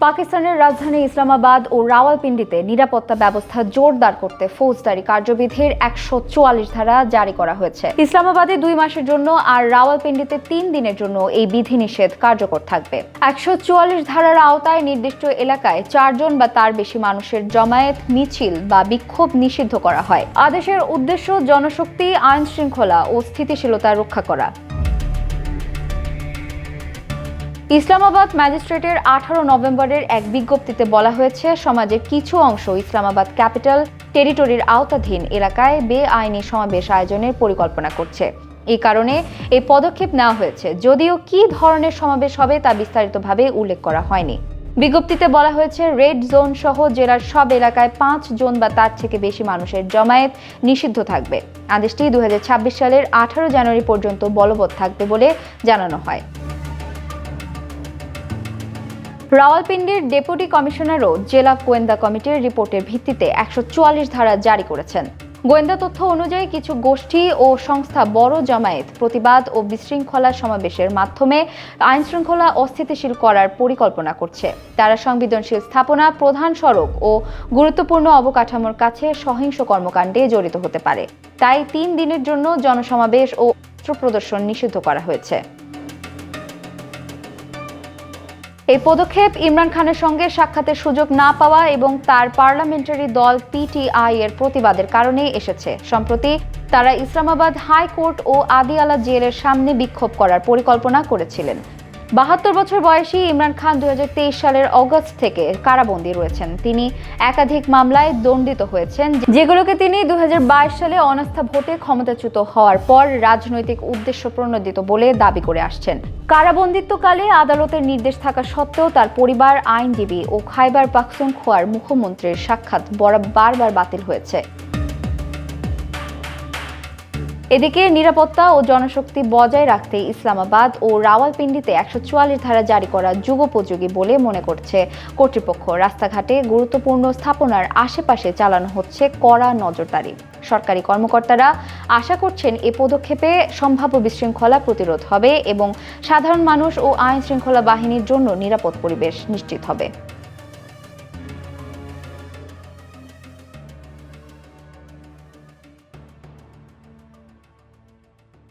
পাকিস্তানের রাজধানী ইসলামাবাদ ও রাওয়ালপিন্ডিতে নিরাপত্তা ব্যবস্থা জোরদার করতে ফৌজদারি কার্যবিধির ১৪৪ ধারা জারি করা হয়েছে। ইসলামাবাদে ২ মাসের জন্য আর রাওয়ালপিন্ডিতে ৩ দিনের জন্য এই বিধিনিষেধ কার্যকর থাকবে। ১৪৪ ধারার আওতায় নির্দিষ্ট এলাকায় ৪ জন বা তার বেশি মানুষের জমায়েত, মিছিল বা বিক্ষোভ নিষিদ্ধ করা হয়। আদেশের উদ্দেশ্য জনশক্তি, আইন শৃঙ্খলা ও স্থিতিশীলতা রক্ষা করা। ইসলামাবাদ ম্যাজিস্ট্রেটের ১৮ নভেম্বরের এক বিজ্ঞপ্তিতে বলা হয়েছে, সমাজের কিছু অংশ ইসলামাবাদ ক্যাপিটাল টেরিটরির আওতাধীন এলাকায় বেআইনি সমাবেশ আয়োজনের পরিকল্পনা করছে। এই কারণে এই পদক্ষেপ নেওয়া হয়েছে, যদিও কী ধরনের সমাবেশ হবে তা বিস্তারিতভাবে উল্লেখ করা হয়নি। বিজ্ঞপ্তিতে বলা হয়েছে, রেড জোন সহ জেলার সব এলাকায় ৫ জন বা তার থেকে বেশি মানুষের জমায়েত নিষিদ্ধ থাকবে। আদেশটি ২০২৬ সালের ১৮ জানুয়ারি পর্যন্ত বলবৎ থাকবে বলে জানানো হয়। রাওয়ালপিন্ডির ডেপুটি কমিশনারও জেলা গোয়েন্দা কমিটির রিপোর্টের ভিত্তিতে ১৪৪ ধারা জারি করেছেন। গোয়েন্দা তথ্য অনুযায়ী কিছু গোষ্ঠী ও সংস্থা বড় জমায়েত, প্রতিবাদ ও বিশৃঙ্খলা সমাবেশের মাধ্যমে আইনশৃঙ্খলা অস্থিতিশীল করার পরিকল্পনা করছে। তারা সংবেদনশীল স্থাপনা, প্রধান সড়ক ও গুরুত্বপূর্ণ অবকাঠামোর কাছে সহিংস কর্মকাণ্ডে জড়িত হতে পারে। তাই ৩ দিনের জন্য জনসমাবেশ ও অস্ত্র প্রদর্শন নিষিদ্ধ করা হয়েছে। এই পদক্ষেপ ইমরান খানের সঙ্গে সাক্ষাতের সুযোগ না পাওয়া এবং তার পার্লামেন্টারি দল পিটিআই এর প্রতিবাদের কারণেই এসেছে। সম্প্রতি তারা ইসলামাবাদ হাইকোর্ট ও আদিয়ালা জেলের সামনে বিক্ষোভ করার পরিকল্পনা করেছিলেন। ৭২ বছর বয়সী ইমরান খান ২০২৩ সালের অগস্ট থেকে কারাবন্দী রয়েছেন। তিনি একাধিক মামলায় দণ্ডিত হয়েছেন, যেগুলোকে তিনি ২০২২ সালে অনাস্থা ভোটে ক্ষমতাচ্যুত হওয়ার পর রাজনৈতিক উদ্দেশ্য প্রণোদিত বলে দাবি করে আসছেন। কারাবন্দিত্বকালে আদালতের নির্দেশ থাকা সত্ত্বেও তার পরিবার, আইনজীবী ও খাইবার পাখতুনখোয়ার মুখ্যমন্ত্রীর সাক্ষাৎ বারবার বাতিল হয়েছে। এদিকে নিরাপত্তা ও জনশক্তি বজায় রাখতে ইসলামাবাদ ও রাওয়ালপিন্ডিতে ১৪৪ ধারা জারি করা যুগোপযোগী বলে মনে করছে কর্তৃপক্ষ। রাস্তাঘাটে গুরুত্বপূর্ণ স্থাপনার আশেপাশে চালানো হচ্ছে কড়া নজরদারি। সরকারি কর্মকর্তারা আশা করছেন এ পদক্ষেপে সম্ভাব্য বিশৃঙ্খলা প্রতিরোধ হবে এবং সাধারণ মানুষ ও আইন শৃঙ্খলা বাহিনীর জন্য নিরাপদ পরিবেশ নিশ্চিত হবে।